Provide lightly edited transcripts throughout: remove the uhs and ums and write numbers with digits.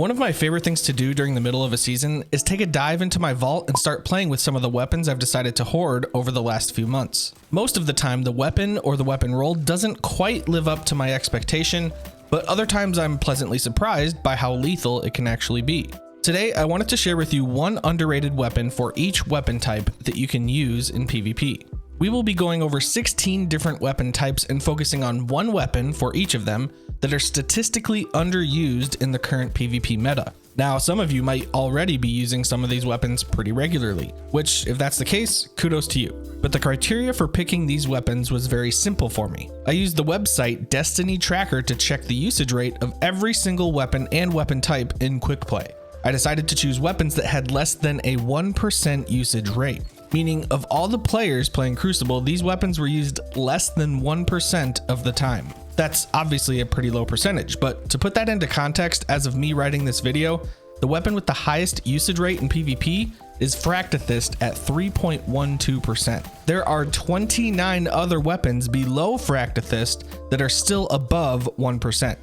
One of my favorite things to do during the middle of a season is take a dive into my vault and start playing with some of the weapons I've decided to hoard over the last few months. Most of the time, the weapon or the weapon roll doesn't quite live up to my expectation, but other times I'm pleasantly surprised by how lethal it can actually be. Today, I wanted to share with you one underrated weapon for each weapon type that you can use in PvP. We will be going over 16 different weapon types and focusing on one weapon for each of them that are statistically underused in the current PvP meta. Now, some of you might already be using some of these weapons pretty regularly, which, if that's the case, kudos to you. But the criteria for picking these weapons was very simple for me. I used the website Destiny Tracker to check the usage rate of every single weapon and weapon type in quick play. I decided to choose weapons that had less than a 1% usage rate, meaning of all the players playing Crucible, these weapons were used less than 1% of the time. That's obviously a pretty low percentage, but to put that into context, as of me writing this video, the weapon with the highest usage rate in PvP is Fractithist at 3.12%. There are 29 other weapons below Fractithist that are still above 1%.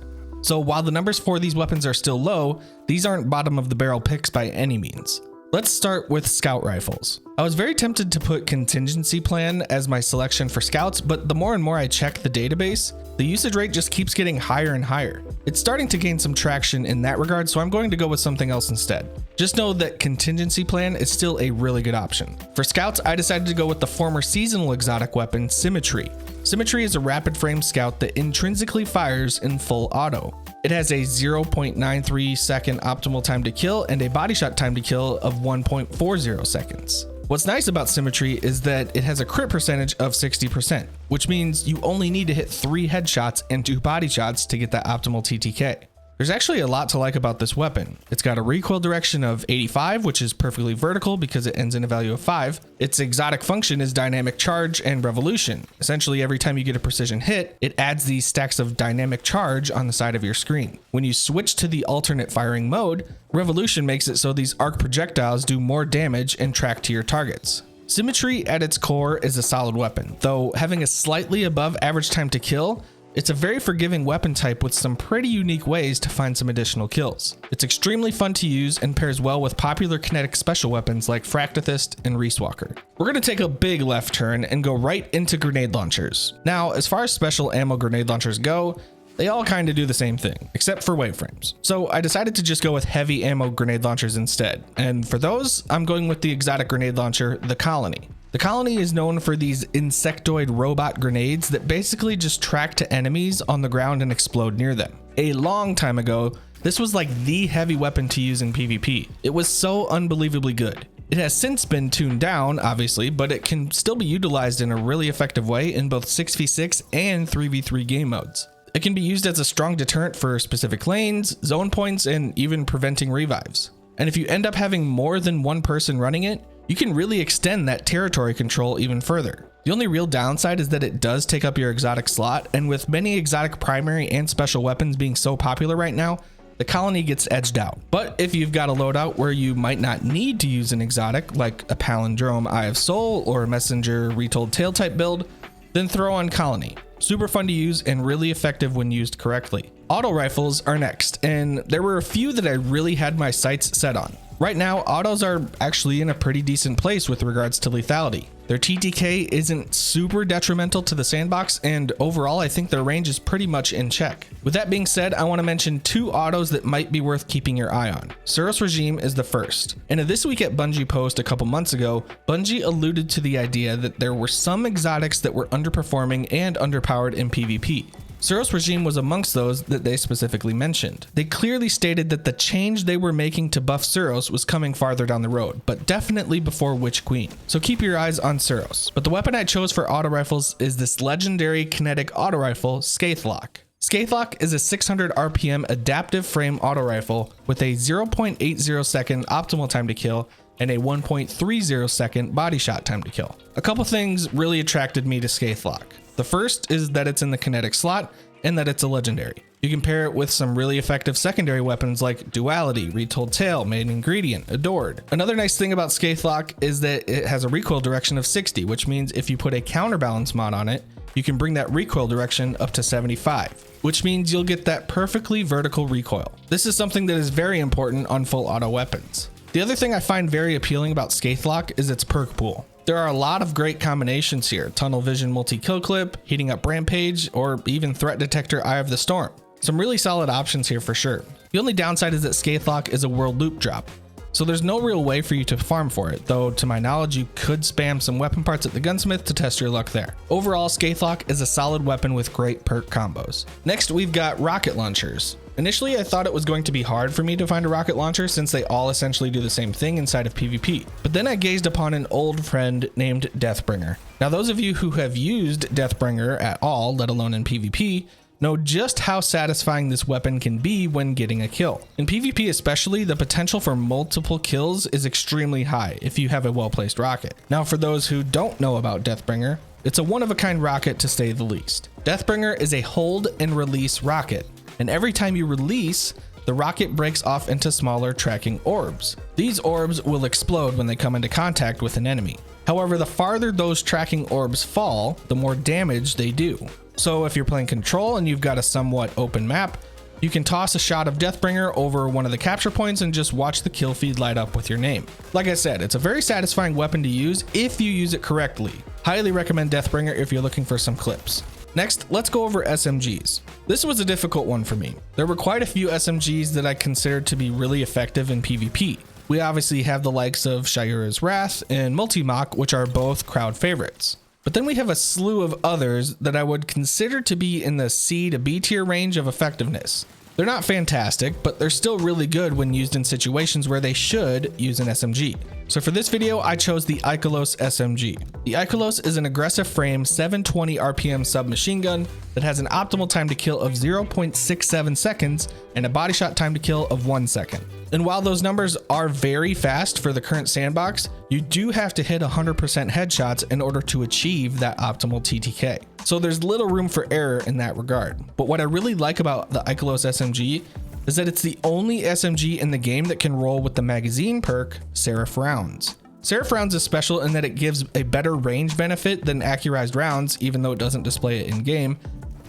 So while the numbers for these weapons are still low, these aren't bottom of the barrel picks by any means. Let's start with scout rifles. I was very tempted to put contingency plan as my selection for scouts, but the more and more I check the database, the usage rate just keeps getting higher and higher. It's starting to gain some traction in that regard, so I'm going to go with something else instead. Just know that contingency plan is still a really good option. For scouts, I decided to go with the former seasonal exotic weapon, Symmetry. Symmetry is a rapid frame scout that intrinsically fires in full auto. It has a 0.93 second optimal time to kill and a body shot time to kill of 1.40 seconds. What's nice about Symmetry is that it has a crit percentage of 60%, which means you only need to hit 3 headshots and 2 body shots to get that optimal TTK. There's actually a lot to like about this weapon. It's got a recoil direction of 85, which is perfectly vertical because it ends in a value of 5. Its exotic function is dynamic charge and revolution. Essentially, every time you get a precision hit, it adds these stacks of dynamic charge on the side of your screen. When you switch to the alternate firing mode, revolution makes it so these arc projectiles do more damage and track to your targets. Symmetry at its core is a solid weapon, though having a slightly above average time to kill, it's a very forgiving weapon type with some pretty unique ways to find some additional kills. It's extremely fun to use and pairs well with popular kinetic special weapons like Fractithist and Reeswalker. We're going to take a big left turn and go right into grenade launchers. Now, as far as special ammo grenade launchers go, they all kind of do the same thing, except for waveframes. So I decided to just go with heavy ammo grenade launchers instead. And for those, I'm going with the exotic grenade launcher, the Colony. The Colony is known for these insectoid robot grenades that basically just track to enemies on the ground and explode near them. A long time ago, this was like the heavy weapon to use in PvP. It was so unbelievably good. It has since been tuned down, obviously, but it can still be utilized in a really effective way in both 6v6 and 3v3 game modes. It can be used as a strong deterrent for specific lanes, zone points, and even preventing revives. And if you end up having more than one person running it, you can really extend that territory control even further. The only real downside is that it does take up your exotic slot, and with many exotic primary and special weapons being so popular right now, the Colony gets edged out. But if you've got a loadout where you might not need to use an exotic, like a Palindrome Eye of Soul or a Messenger Retold Tail type build, then throw on Colony. Super fun to use and really effective when used correctly. Auto rifles are next, and there were a few that I really had my sights set on. Right now, autos are actually in a pretty decent place with regards to lethality. Their TTK isn't super detrimental to the sandbox, and overall I think their range is pretty much in check. With that being said, I want to mention 2 autos that might be worth keeping your eye on. Suros Regime is the first. In a This Week at Bungie post a couple months ago, Bungie alluded to the idea that there were some exotics that were underperforming and underpowered in PvP. Suros Regime was amongst those that they specifically mentioned. They clearly stated that the change they were making to buff Suros was coming farther down the road, but definitely before Witch Queen. So keep your eyes on Suros. But the weapon I chose for auto rifles is this legendary kinetic auto rifle, Skaithlock. Skaithlock is a 600 RPM adaptive frame auto rifle with a 0.80 second optimal time to kill and a 1.30 second body shot time to kill. A couple things really attracted me to Skaithlock. The first is that it's in the kinetic slot and that it's a legendary. You can pair it with some really effective secondary weapons like Duality, Retold Tail, Main Ingredient, Adored. Another nice thing about Skaithlock is that it has a recoil direction of 60, which means if you put a counterbalance mod on it, you can bring that recoil direction up to 75, which means you'll get that perfectly vertical recoil. This is something that is very important on full auto weapons. The other thing I find very appealing about Scathelocke is its perk pool. There are a lot of great combinations here: Tunnel Vision Multi-Kill Clip, Heating Up Rampage, or even Threat Detector Eye of the Storm. Some really solid options here for sure. The only downside is that Scathelocke is a world loop drop, so there's no real way for you to farm for it, though to my knowledge you could spam some weapon parts at the gunsmith to test your luck there. Overall, Scathelocke is a solid weapon with great perk combos. Next, we've got rocket launchers. Initially, I thought it was going to be hard for me to find a rocket launcher since they all essentially do the same thing inside of PvP. But then I gazed upon an old friend named Deathbringer. Now, those of you who have used Deathbringer at all, let alone in PvP, know just how satisfying this weapon can be when getting a kill. In PvP especially, the potential for multiple kills is extremely high if you have a well-placed rocket. Now, for those who don't know about Deathbringer, it's a one-of-a-kind rocket to say the least. Deathbringer is a hold and release rocket, and every time you release, the rocket breaks off into smaller tracking orbs. These orbs will explode when they come into contact with an enemy. However, the farther those tracking orbs fall, the more damage they do. So if you're playing Control and you've got a somewhat open map, you can toss a shot of Deathbringer over one of the capture points and just watch the kill feed light up with your name. Like I said, it's a very satisfying weapon to use if you use it correctly. Highly recommend Deathbringer if you're looking for some clips. Next, let's go over SMGs. This was a difficult one for me. There were quite a few SMGs that I considered to be really effective in PvP. We obviously have the likes of Shayura's Wrath and Multimach, which are both crowd favorites. But then we have a slew of others that I would consider to be in the C to B tier range of effectiveness. They're not fantastic, but they're still really good when used in situations where they should use an SMG. So for this video, I chose the Ikelos SMG. The Ikelos is an aggressive frame 720 RPM submachine gun that has an optimal time to kill of 0.67 seconds and a body shot time to kill of 1 second. And while those numbers are very fast for the current sandbox, you do have to hit 100% headshots in order to achieve that optimal TTK. So there's little room for error in that regard. But what I really like about the Ikelos SMG is that it's the only SMG in the game that can roll with the magazine perk, Seraph Rounds. Seraph Rounds is special in that it gives a better range benefit than accurized rounds, even though it doesn't display it in game,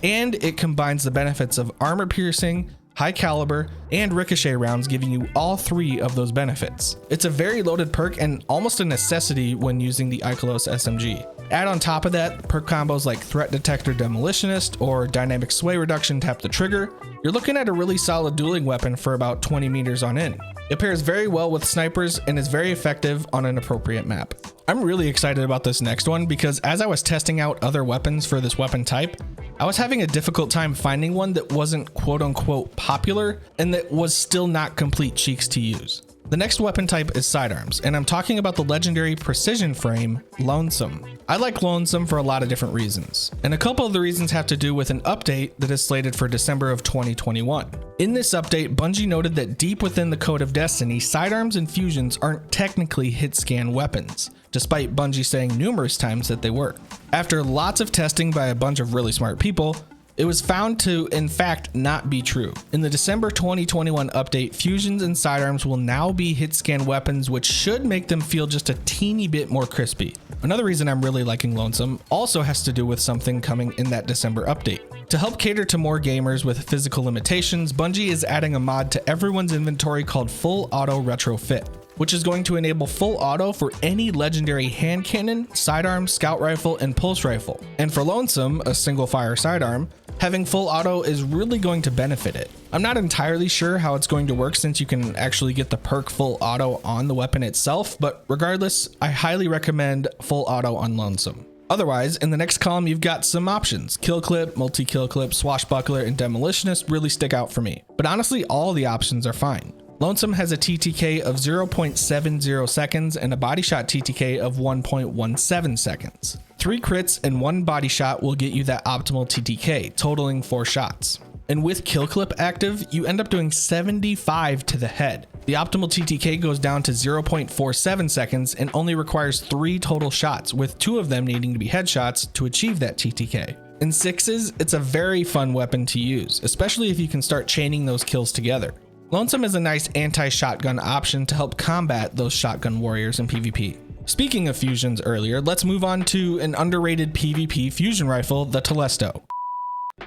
and it combines the benefits of armor piercing, high caliber, and ricochet rounds, giving you all three of those benefits. It's a very loaded perk and almost a necessity when using the Ikelos SMG. Add on top of that perk combos like Threat Detector Demolitionist or Dynamic Sway Reduction Tap the Trigger, you're looking at a really solid dueling weapon for about 20 meters on in. It pairs very well with snipers and is very effective on an appropriate map. I'm really excited about this next one because as I was testing out other weapons for this weapon type, I was having a difficult time finding one that wasn't quote unquote popular and that was still not complete cheeks to use. The next weapon type is sidearms, and I'm talking about the legendary precision frame, Lonesome. I like Lonesome for a lot of different reasons, and a couple of the reasons have to do with an update that is slated for December of 2021. In this update, Bungie noted that deep within the Code of Destiny, sidearms and fusions aren't technically hit scan weapons, despite Bungie saying numerous times that they were. After lots of testing by a bunch of really smart people, it was found to, in fact, not be true. In the December 2021 update, fusions and sidearms will now be hit scan weapons, which should make them feel just a teeny bit more crispy. Another reason I'm really liking Lonesome also has to do with something coming in that December update. To help cater to more gamers with physical limitations, Bungie is adding a mod to everyone's inventory called Full Auto Retrofit, which is going to enable full auto for any legendary hand cannon, sidearm, scout rifle, and pulse rifle. And for Lonesome, a single fire sidearm, having full auto is really going to benefit it. I'm not entirely sure how it's going to work since you can actually get the perk full auto on the weapon itself, but regardless, I highly recommend full auto on Lonesome. Otherwise, in the next column, you've got some options. Kill Clip, Multi-Kill Clip, Swashbuckler, and Demolitionist really stick out for me. But honestly, all the options are fine. Lonesome has a TTK of 0.70 seconds and a body shot TTK of 1.17 seconds. 3 crits and 1 body shot will get you that optimal TTK, totaling 4 shots. And with Kill Clip active, you end up doing 75 to the head. The optimal TTK goes down to 0.47 seconds and only requires 3 total shots, with 2 of them needing to be headshots to achieve that TTK. In sixes, it's a very fun weapon to use, especially if you can start chaining those kills together. Lonesome is a nice anti-shotgun option to help combat those shotgun warriors in PvP. Speaking of fusions earlier, let's move on to an underrated PvP fusion rifle, the Telesto.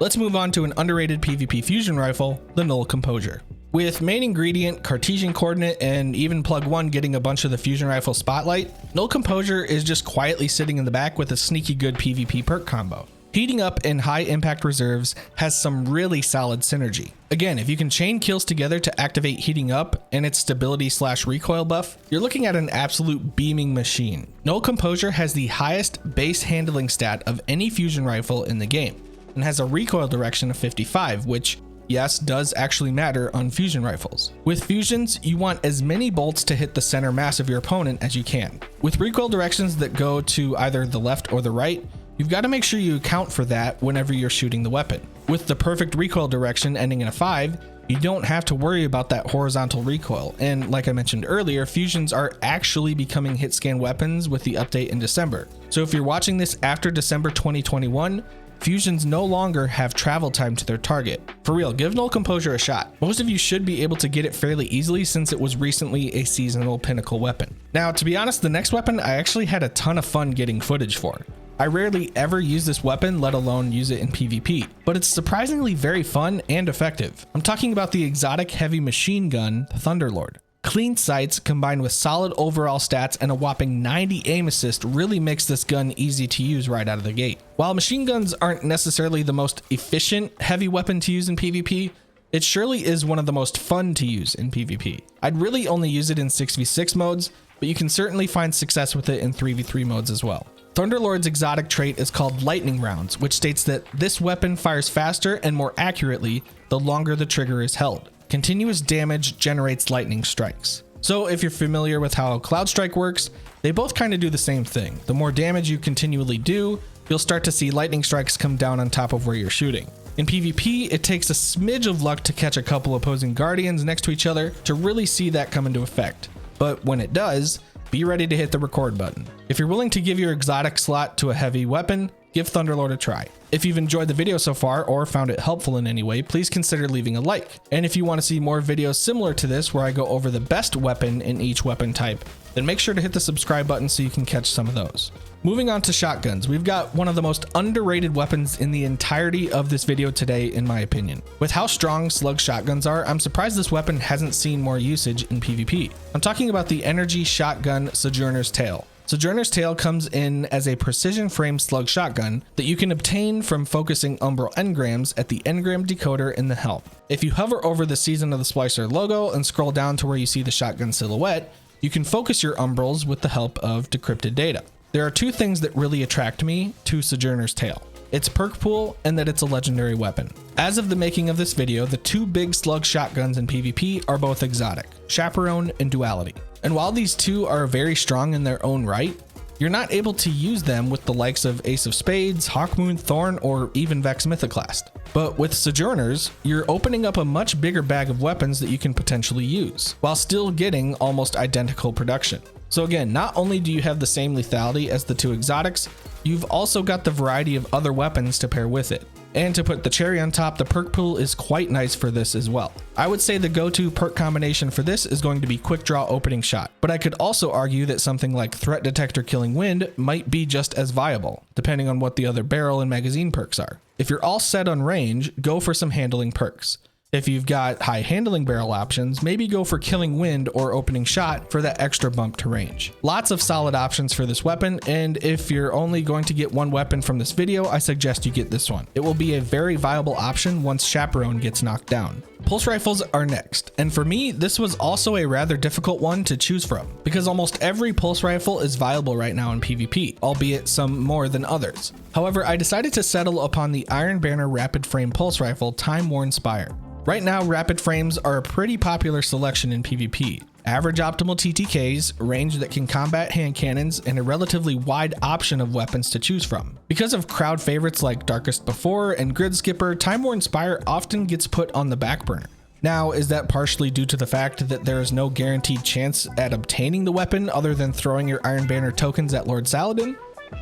Let's move on to an underrated PvP fusion rifle, the Null Composure. With main ingredient, Cartesian coordinate, and even plug 1 getting a bunch of the fusion rifle spotlight, Null Composure is just quietly sitting in the back with a sneaky good PvP perk combo. Heating up in high impact reserves has some really solid synergy. Again, if you can chain kills together to activate heating up and its stability / recoil buff, you're looking at an absolute beaming machine. Null Composure has the highest base handling stat of any fusion rifle in the game, and has a recoil direction of 55, which, yes, does actually matter on fusion rifles. With fusions, you want as many bolts to hit the center mass of your opponent as you can. With recoil directions that go to either the left or the right, you've got to make sure you account for that whenever you're shooting the weapon. With the perfect recoil direction ending in a 5, you don't have to worry about that horizontal recoil, and like I mentioned earlier, fusions are actually becoming hit scan weapons with the update in December. So if you're watching this after December 2021, fusions no longer have travel time to their target. For real, give Null Composure a shot. Most of you should be able to get it fairly easily since it was recently a seasonal pinnacle weapon. Now, to be honest, the next weapon I actually had a ton of fun getting footage for. I rarely ever use this weapon, let alone use it in PvP, but it's surprisingly very fun and effective. I'm talking about the exotic heavy machine gun, Thunderlord. Clean sights combined with solid overall stats and a whopping 90 aim assist really makes this gun easy to use right out of the gate. While machine guns aren't necessarily the most efficient heavy weapon to use in PvP, it surely is one of the most fun to use in PvP. I'd really only use it in 6v6 modes, but you can certainly find success with it in 3v3 modes as well. Thunderlord's exotic trait is called lightning rounds, which states that this weapon fires faster and more accurately the longer the trigger is held. Continuous damage generates lightning strikes. So if you're familiar with how Cloud Strike works, they both kind of do the same thing. The more damage you continually do, you'll start to see lightning strikes come down on top of where you're shooting. In PvP, it takes a smidge of luck to catch a couple opposing guardians next to each other to really see that come into effect. But when it does, be ready to hit the record button. If you're willing to give your exotic slot to a heavy weapon, give Thunderlord a try. If you've enjoyed the video so far or found it helpful in any way, please consider leaving a like. And if you want to see more videos similar to this where I go over the best weapon in each weapon type, then make sure to hit the subscribe button so you can catch some of those. Moving on to shotguns, we've got one of the most underrated weapons in the entirety of this video today, in my opinion. With how strong slug shotguns are, I'm surprised this weapon hasn't seen more usage in PvP. I'm talking about the energy shotgun Sojourner's Tale. Sojourner's Tale comes in as a precision frame slug shotgun that you can obtain from focusing umbral engrams at the engram decoder in the helm. If you hover over the Season of the Splicer logo and scroll down to where you see the shotgun silhouette, you can focus your umbrals with the help of decrypted data. There are two things that really attract me to Sojourner's Tale. Its perk pool and that it's a legendary weapon. As of the making of this video, the two big slug shotguns in PvP are both exotic, Chaperone and Duality. And while these two are very strong in their own right, you're not able to use them with the likes of Ace of Spades, Hawkmoon, Thorn, or even Vex Mythoclast. But with Sojourners, you're opening up a much bigger bag of weapons that you can potentially use, while still getting almost identical production. So again, not only do you have the same lethality as the two exotics, you've also got the variety of other weapons to pair with it. And to put the cherry on top, the perk pool is quite nice for this as well. I would say the go-to perk combination for this is going to be Quick Draw Opening Shot, but I could also argue that something like Threat Detector Killing Wind might be just as viable, depending on what the other barrel and magazine perks are. If you're all set on range, go for some handling perks. If you've got high handling barrel options, maybe go for Killing Wind or Opening Shot for that extra bump to range. Lots of solid options for this weapon, and if you're only going to get one weapon from this video, I suggest you get this one. It will be a very viable option once Chaperone gets knocked down. Pulse rifles are next, and for me, this was also a rather difficult one to choose from, because almost every pulse rifle is viable right now in PvP, albeit some more than others. However, I decided to settle upon the Iron Banner Rapid Frame Pulse Rifle Time Worn Spire. Right now, rapid frames are a pretty popular selection in PvP. Average optimal TTKs, range that can combat hand cannons, and a relatively wide option of weapons to choose from. Because of crowd favorites like Darkest Before and Grid Skipper, Time Worn Spire often gets put on the back burner. Now, is that partially due to the fact that there is no guaranteed chance at obtaining the weapon other than throwing your Iron Banner tokens at Lord Saladin?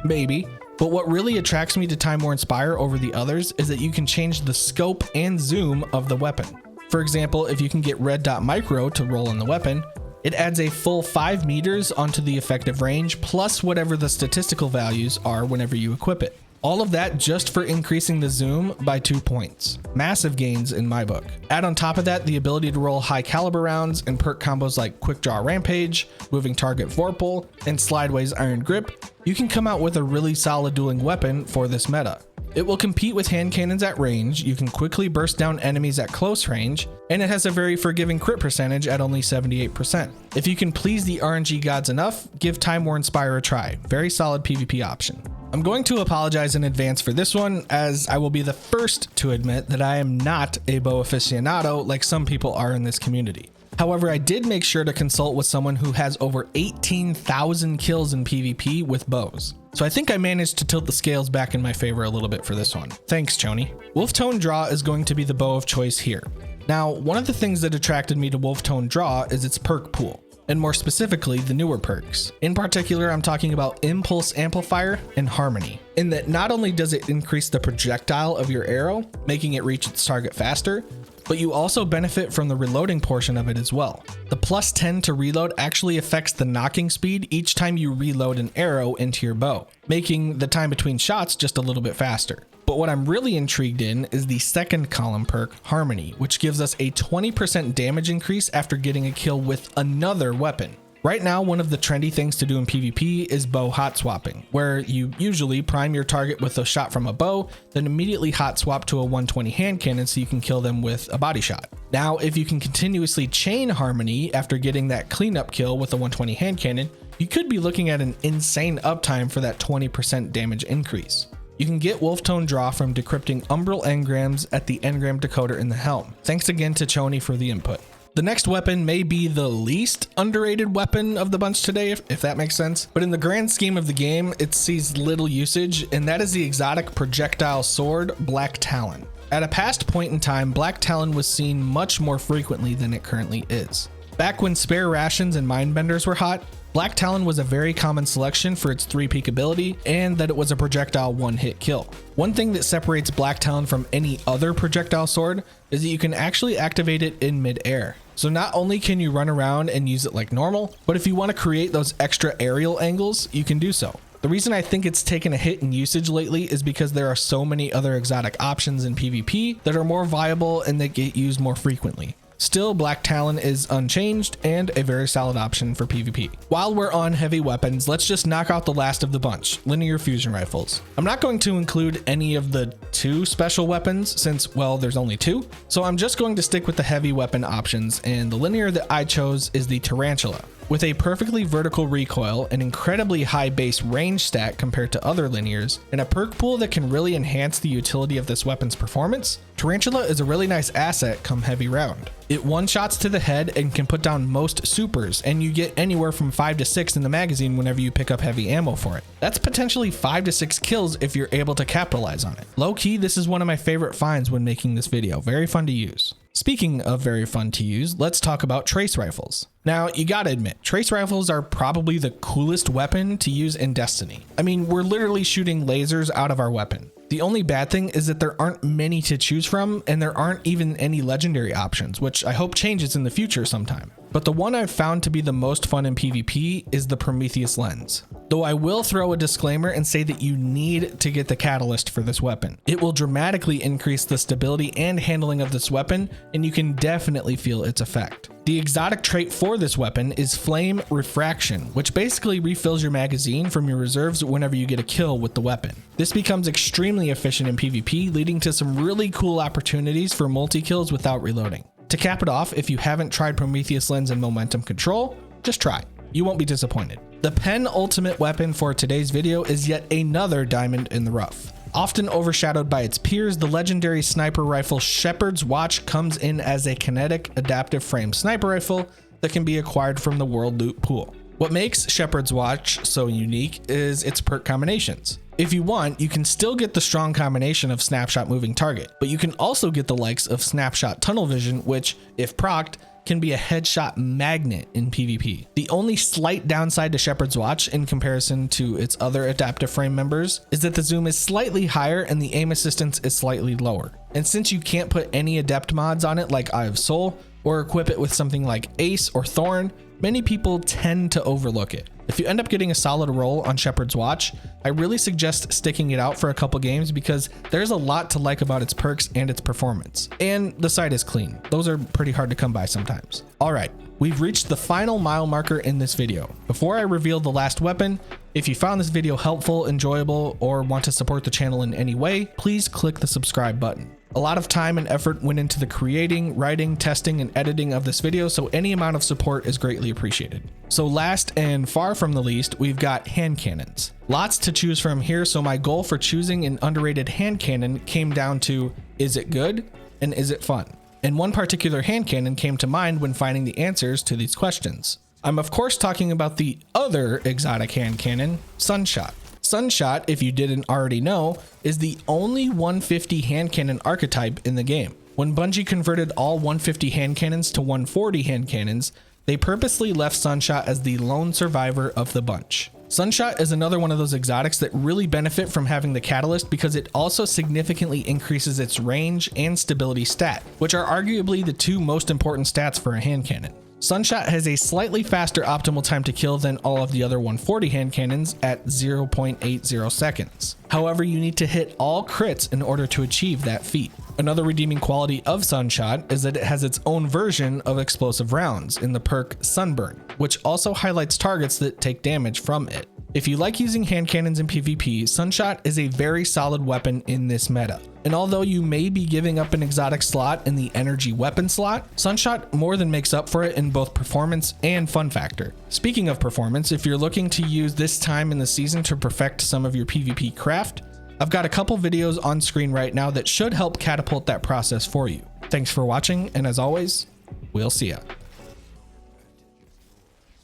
Maybe. But what really attracts me to Time Worn Spire over the others is that you can change the scope and zoom of the weapon. For example, if you can get Red Dot Micro to roll on the weapon, It adds a full 5 meters onto the effective range, plus whatever the statistical values are whenever you equip it. All of that just for increasing the zoom by 2 points. Massive gains in my book. Add on top of that the ability to roll high caliber rounds and perk combos like Quick Draw Rampage, Moving Target Vorpal, and Slideways Iron Grip. You can come out with a really solid dueling weapon for this meta. It will compete with hand cannons at range, you can quickly burst down enemies at close range, and it has a very forgiving crit percentage at only 78%. If you can please the RNG gods enough, give Time Worn Spire a try. Very solid PvP option. I'm going to apologize in advance for this one, as I will be the first to admit that I am not a bow aficionado like some people are in this community. However, I did make sure to consult with someone who has over 18,000 kills in PvP with bows. So I think I managed to tilt the scales back in my favor a little bit for this one. Thanks, Choni. Wolf Tone Draw is going to be the bow of choice here. Now, one of the things that attracted me to Wolf Tone Draw is its perk pool, and more specifically, the newer perks. In particular, I'm talking about Impulse Amplifier and Harmony, in that not only does it increase the projectile of your arrow, making it reach its target faster, but you also benefit from the reloading portion of it as well. The plus 10 to reload actually affects the knocking speed each time you reload an arrow into your bow, making the time between shots just a little bit faster. But what I'm really intrigued in is the second column perk, Harmony, which gives us a 20% damage increase after getting a kill with another weapon. Right now, one of the trendy things to do in PvP is bow hot swapping, where you usually prime your target with a shot from a bow, then immediately hot swap to a 120 hand cannon so you can kill them with a body shot. Now, if you can continuously chain Harmony after getting that cleanup kill with a 120 hand cannon, you could be looking at an insane uptime for that 20% damage increase. You can get Wolf Tone Draw from decrypting Umbral engrams at the engram decoder in the helm. Thanks again to Choni for the input. The next weapon may be the least underrated weapon of the bunch today, if that makes sense. But in the grand scheme of the game, it sees little usage, and that is the exotic projectile sword, Black Talon. At a past point in time, Black Talon was seen much more frequently than it currently is. Back when spare rations and mindbenders were hot, Black Talon was a very common selection for its 3-peak ability and that it was a projectile one-hit kill. One thing that separates Black Talon from any other projectile sword is that you can actually activate it in mid-air. So not only can you run around and use it like normal, but if you want to create those extra aerial angles, you can do so. The reason I think it's taken a hit in usage lately is because there are so many other exotic options in PvP that are more viable and that get used more frequently. Still, Black Talon is unchanged and a very solid option for PvP. While we're on heavy weapons, let's just knock out the last of the bunch, linear fusion rifles. I'm not going to include any of the 2 special weapons since, well, there's only 2. So I'm just going to stick with the heavy weapon options, and the linear that I chose is the Tarantula. With a perfectly vertical recoil, an incredibly high base range stat compared to other linears, and a perk pool that can really enhance the utility of this weapon's performance, Tarantula is a really nice asset come heavy round. It one-shots to the head and can put down most supers, and you get anywhere from 5 to 6 in the magazine whenever you pick up heavy ammo for it. That's potentially 5 to 6 kills if you're able to capitalize on it. Low-key, this is one of my favorite finds when making this video. Very fun to use. Speaking of very fun to use, let's talk about trace rifles. Now, you gotta admit, trace rifles are probably the coolest weapon to use in Destiny. I mean, we're literally shooting lasers out of our weapon. The only bad thing is that there aren't many to choose from, and there aren't even any legendary options, which I hope changes in the future sometime. But the one I've found to be the most fun in PvP is the Prometheus lens. Though I will throw a disclaimer and say that you need to get the catalyst for this weapon. It will dramatically increase the stability and handling of this weapon, and you can definitely feel its effect. The exotic trait for this weapon is Flame Refraction, which basically refills your magazine from your reserves whenever you get a kill with the weapon. This becomes extremely efficient in PvP, leading to some really cool opportunities for multi-kills without reloading. To cap it off, if you haven't tried Prometheus Lens and Momentum Control, just try. You won't be disappointed. The penultimate weapon for today's video is yet another diamond in the rough. Often overshadowed by its peers, the legendary sniper rifle Shepherd's Watch comes in as a kinetic adaptive frame sniper rifle that can be acquired from the world loot pool. What makes Shepherd's Watch so unique is its perk combinations. If you want, you can still get the strong combination of Snapshot Moving Target, but you can also get the likes of Snapshot Tunnel Vision, which, if procced, can be a headshot magnet in PvP. The only slight downside to Shepherd's Watch in comparison to its other adaptive frame members is that the zoom is slightly higher and the aim assistance is slightly lower. And since you can't put any adept mods on it like Eye of Soul, or equip it with something like Ace or Thorn, many people tend to overlook it. If you end up getting a solid roll on Shepherd's Watch, I really suggest sticking it out for a couple games because there's a lot to like about its perks and its performance. And the sight is clean. Those are pretty hard to come by sometimes. All right, we've reached the final mile marker in this video. Before I reveal the last weapon, if you found this video helpful, enjoyable, or want to support the channel in any way, please click the subscribe button. A lot of time and effort went into the creating, writing, testing, and editing of this video, so any amount of support is greatly appreciated. So last and far from the least, we've got hand cannons. Lots to choose from here, so my goal for choosing an underrated hand cannon came down to, is it good and is it fun? And one particular hand cannon came to mind when finding the answers to these questions. I'm of course talking about the other exotic hand cannon, Sunshot. Sunshot, if you didn't already know, is the only 150 hand cannon archetype in the game. When Bungie converted all 150 hand cannons to 140 hand cannons, they purposely left Sunshot as the lone survivor of the bunch. Sunshot is another one of those exotics that really benefit from having the catalyst because it also significantly increases its range and stability stat, which are arguably the two most important stats for a hand cannon. Sunshot has a slightly faster optimal time to kill than all of the other 140 hand cannons at 0.80 seconds. However, you need to hit all crits in order to achieve that feat. Another redeeming quality of Sunshot is that it has its own version of explosive rounds in the perk Sunburn, which also highlights targets that take damage from it. If you like using hand cannons in PvP, Sunshot is a very solid weapon in this meta. And although you may be giving up an exotic slot in the energy weapon slot, Sunshot more than makes up for it in both performance and fun factor. Speaking of performance, if you're looking to use this time in the season to perfect some of your PvP craft, I've got a couple videos on screen right now that should help catapult that process for you. Thanks for watching, and as always, we'll see ya.